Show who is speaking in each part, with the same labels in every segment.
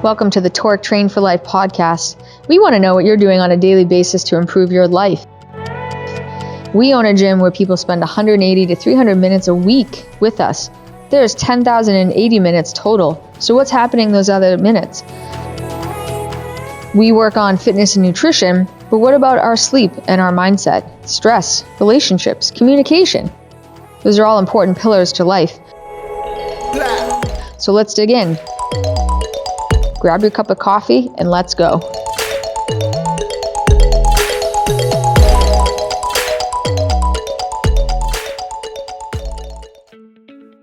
Speaker 1: Welcome to the Torque Train for Life podcast. We want to know what you're doing on a daily basis to improve your life. We own a gym where people spend 180 to 300 minutes a week with us. There's 10,080 minutes total. So what's happening those other minutes? We work on fitness and nutrition, but what about our sleep and our mindset, stress, relationships, communication? Those are all important pillars to life. So let's dig in. Grab your cup of coffee and let's go.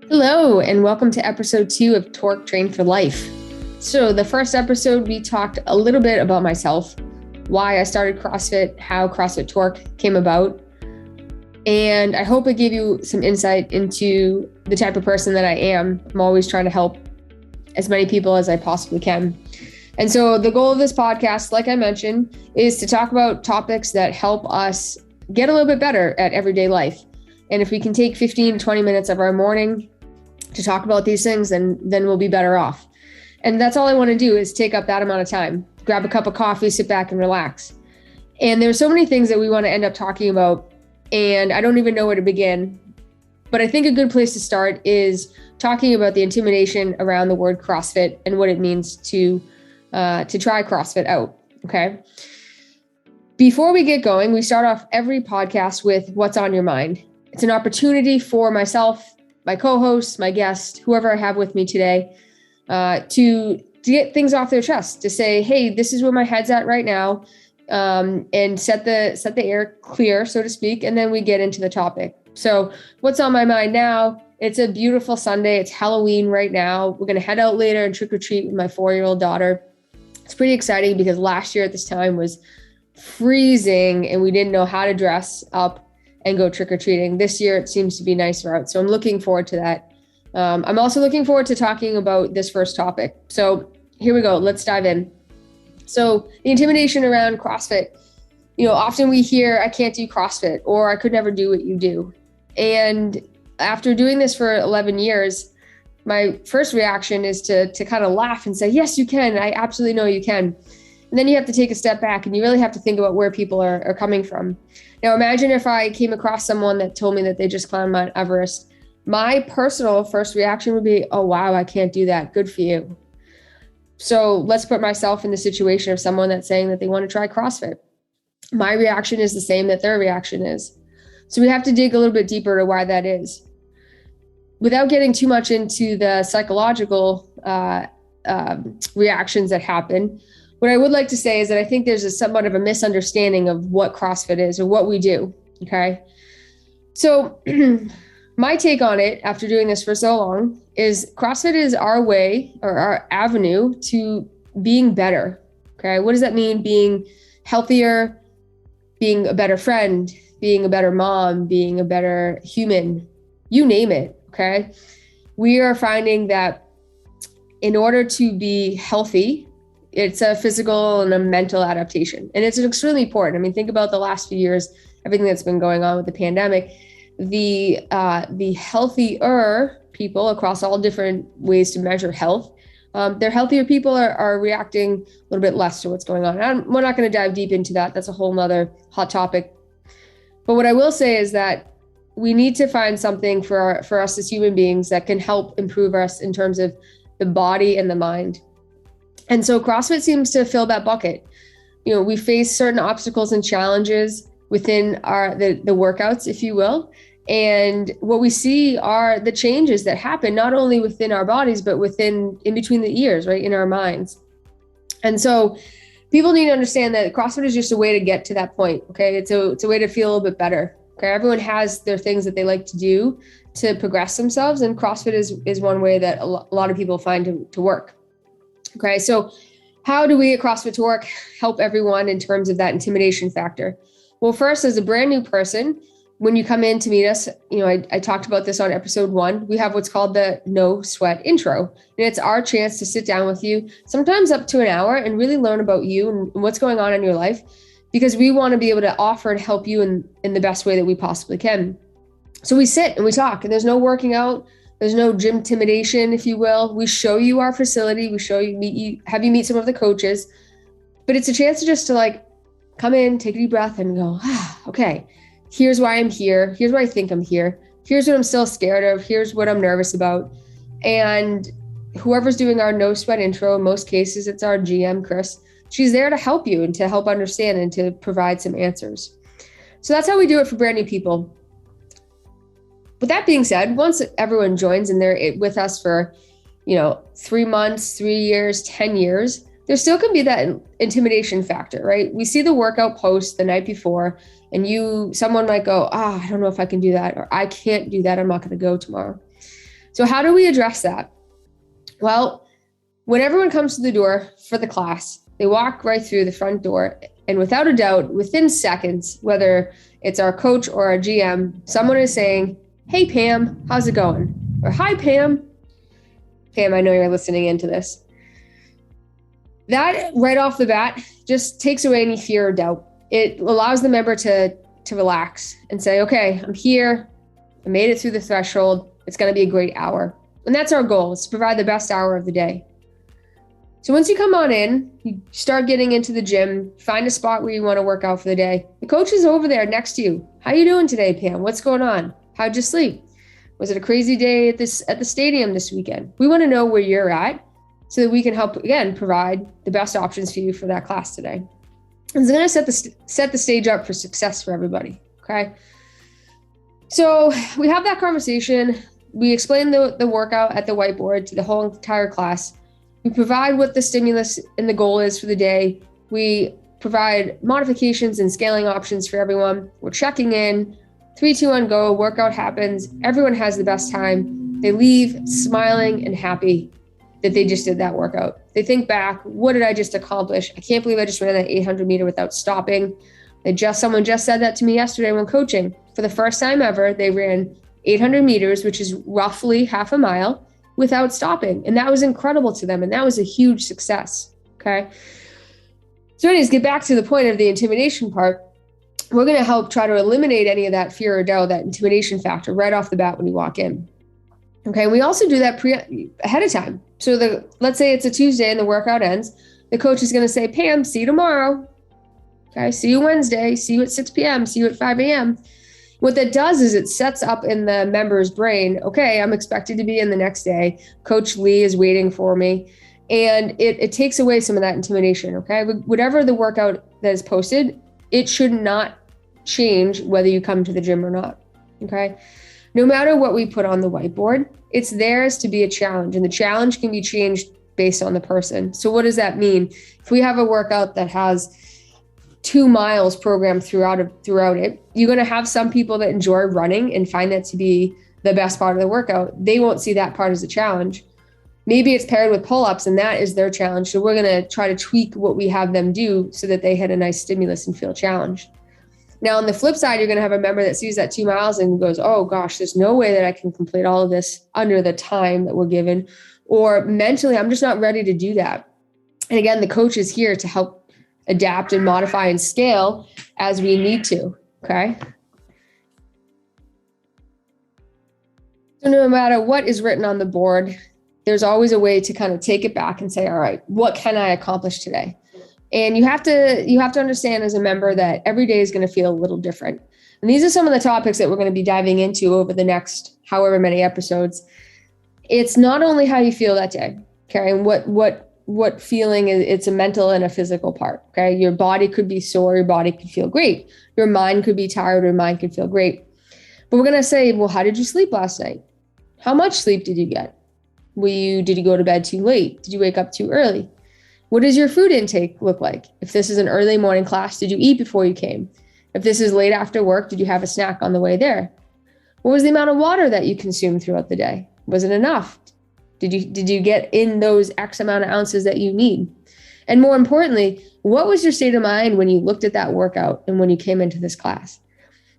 Speaker 1: Hello, and welcome to episode 2 of Torque Train for Life. So the first episode, we talked a little bit about myself, why I started CrossFit, how CrossFit Torque came about. And I hope it gave you some insight into the type of person that I am. I'm always trying to help as many people as I possibly can. And so the goal of this podcast, like I mentioned, is to talk about topics that help us get a little bit better at everyday life. And if we can take 15 to 20 minutes of our morning to talk about these things, then we'll be better off. And that's all I want to do is take up that amount of time, grab a cup of coffee, sit back and relax. And there's so many things that we want to end up talking about, and I don't even know where to begin. But I think a good place to start is talking about the intimidation around the word CrossFit and what it means to try CrossFit out, okay? Before we get going, we start off every podcast with what's on your mind. It's an opportunity for myself, my co-host, my guest, whoever I have with me today, to get things off their chest, to say, hey, this is where my head's at right now, and set the air clear, so to speak, and then we get into the topic. So what's on my mind now? It's a beautiful Sunday. It's Halloween right now. We're going to head out later and trick or treat with my 4-year-old daughter. It's pretty exciting because last year at this time was freezing and we didn't know how to dress up and go trick or treating. This year it seems to be nicer out. So I'm looking forward to that. I'm also looking forward to talking about this first topic. So here we go. Let's dive in. So the intimidation around CrossFit. Often we hear, I can't do CrossFit, or I could never do what you do. And after doing this for 11 years, my first reaction is to kind of laugh and say, yes, you can. I absolutely know you can. And then you have to take a step back and you really have to think about where people are coming from. Now, imagine if I came across someone that told me that they just climbed Mount Everest. My personal first reaction would be, oh, wow, I can't do that. Good for you. So let's put myself in the situation of someone that's saying that they want to try CrossFit. My reaction is the same that their reaction is. So we have to dig a little bit deeper to why that is. Without getting too much into the psychological reactions that happen, what I would like to say is that I think there's somewhat of a misunderstanding of what CrossFit is or what we do, okay? So my take on it after doing this for so long is CrossFit is our way or our avenue to being better, okay? What does that mean? Being healthier, being a better friend, being a better mom, being a better human, you name it, okay? We are finding that in order to be healthy, it's a physical and a mental adaptation. And it's extremely important. I mean, think about the last few years, everything that's been going on with the pandemic. The healthier people across all different ways to measure health, their healthier people are reacting a little bit less to what's going on. We're not going to dive deep into that. That's a whole nother hot topic. But what I will say is that we need to find something for us as human beings that can help improve us in terms of the body and the mind. And so CrossFit seems to fill that bucket. We face certain obstacles and challenges within the workouts, if you will. And what we see are the changes that happen not only within our bodies, but in between the ears, right, in our minds. And so people need to understand that CrossFit is just a way to get to that point, okay? It's a way to feel a little bit better, okay? Everyone has their things that they like to do to progress themselves, and CrossFit is one way that a lot of people find to work, okay? So how do we at CrossFit Torque help everyone in terms of that intimidation factor? Well, first, as a brand new person, when you come in to meet us, I talked about this on episode 1. We have what's called the no sweat intro. And it's our chance to sit down with you, sometimes up to an hour, and really learn about you and what's going on in your life, because we want to be able to offer and help you in the best way that we possibly can. So we sit and we talk, and there's no working out. There's no gym intimidation, if you will. We show you our facility. We show you, have you meet some of the coaches, but it's a chance to just to like come in, take a deep breath and go, okay, here's why I'm here. Here's why I think I'm here. Here's what I'm still scared of. Here's what I'm nervous about. And whoever's doing our no sweat intro, in most cases, it's our GM, Chris. She's there to help you and to help understand and to provide some answers. So that's how we do it for brand new people. With that being said, once everyone joins and they're with us for, 3 months, 3 years, 10 years, there still can be that intimidation factor, right? We see the workout post the night before and someone might go, I don't know if I can do that, or I can't do that. I'm not going to go tomorrow. So how do we address that? Well, when everyone comes to the door for the class, they walk right through the front door. And without a doubt, within seconds, whether it's our coach or our GM, someone is saying, hey, Pam, how's it going? Or hi, Pam. Pam, I know you're listening into this. That right off the bat just takes away any fear or doubt. It allows the member to relax and say, okay, I'm here. I made it through the threshold. It's going to be a great hour. And that's our goal, is to provide the best hour of the day. So once you come on in, you start getting into the gym, find a spot where you want to work out for the day. The coach is over there next to you. How you doing today, Pam? What's going on? How'd you sleep? Was it a crazy day at the stadium this weekend? We want to know where you're at so that we can help, again, provide the best options for you for that class today. And it's going to set the stage up for success for everybody, okay? So we have that conversation. We explain the workout at the whiteboard to the whole entire class. We provide what the stimulus and the goal is for the day. We provide modifications and scaling options for everyone. We're checking in. 3, 2, 1, go. Workout happens. Everyone has the best time. They leave smiling and happy that they just did that workout. They think back, what did I just accomplish? I can't believe I just ran that 800 meter without stopping. Someone just said that to me yesterday when coaching. For the first time ever, they ran 800 meters, which is roughly half a mile, without stopping. And that was incredible to them. And that was a huge success. Okay. So anyways, get back to the point of the intimidation part. We're going to help try to eliminate any of that fear or doubt, that intimidation factor right off the bat when you walk in. Okay. And we also do that ahead of time. So let's say it's a Tuesday and the workout ends. The coach is going to say, Pam, see you tomorrow. Okay. See you Wednesday. See you at 6 p.m. See you at 5 a.m. What that does is it sets up in the member's brain, okay, I'm expected to be in the next day. Coach Lee is waiting for me. And it takes away some of that intimidation, okay? Whatever the workout that is posted, it should not change whether you come to the gym or not, okay? No matter what we put on the whiteboard, it's theirs to be a challenge, and the challenge can be changed based on the person. So what does that mean? If we have a workout that has 2 miles programmed throughout it, you're going to have some people that enjoy running and find that to be the best part of the workout. They won't see that part as a challenge. Maybe it's paired with pull-ups and that is their challenge. So we're going to try to tweak what we have them do so that they hit a nice stimulus and feel challenged. Now, on the flip side, you're going to have a member that sees that 2 miles and goes, oh gosh, there's no way that I can complete all of this under the time that we're given. Or mentally, I'm just not ready to do that. And again, the coach is here to help adapt and modify and scale as we need to, okay? So no matter what is written on the board, there's always a way to kind of take it back and say, all right, what can I accomplish today? And you have to understand as a member that every day is going to feel a little different. And these are some of the topics that we're going to be diving into over the next however many episodes. It's not only how you feel that day, okay? And what feeling is, it's a mental and a physical part, okay? Your body could be sore, your body could feel great. Your mind could be tired, your mind could feel great. But we're going to say, well, how did you sleep last night? How much sleep did you get? Did you go to bed too late? Did you wake up too early? What does your food intake look like? If this is an early morning class, did you eat before you came? If this is late after work, did you have a snack on the way there? What was the amount of water that you consumed throughout the day? Was it enough? Did you get in those X amount of ounces that you need? And more importantly, what was your state of mind when you looked at that workout and when you came into this class?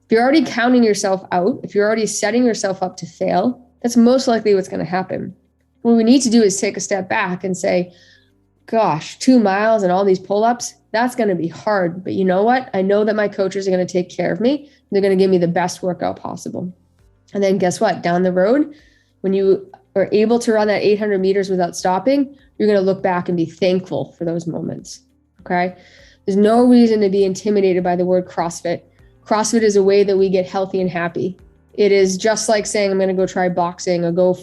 Speaker 1: If you're already counting yourself out, if you're already setting yourself up to fail, that's most likely what's going to happen. What we need to do is take a step back and say, gosh, 2 miles and all these pull-ups, that's going to be hard. But you know what? I know that my coaches are going to take care of me. They're going to give me the best workout possible. And then guess what? Down the road, When you are able to run that 800 meters without stopping, you're going to look back and be thankful for those moments. Okay. There's no reason to be intimidated by the word CrossFit. CrossFit is a way that we get healthy and happy. It is just like saying, I'm going to go try boxing or go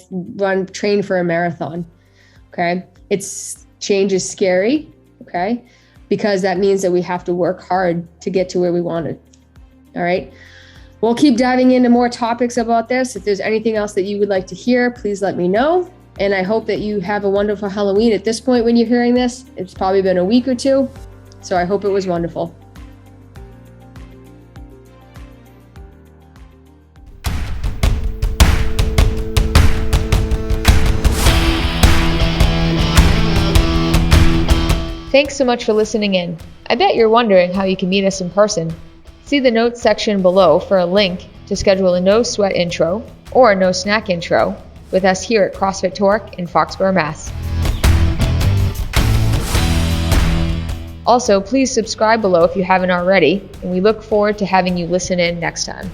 Speaker 1: train for a marathon. Okay. Change is scary. Okay. Because that means that we have to work hard to get to where we want it. All right. We'll keep diving into more topics about this. If there's anything else that you would like to hear, please let me know. And I hope that you have a wonderful Halloween. At this point, when you're hearing this, it's probably been a week or two. So I hope it was wonderful. Thanks so much for listening in. I bet you're wondering how you can meet us in person. See the notes section below for a link to schedule a no sweat intro or a no snack intro with us here at CrossFit Torque in Foxborough, Mass. Also, please subscribe below if you haven't already, and we look forward to having you listen in next time.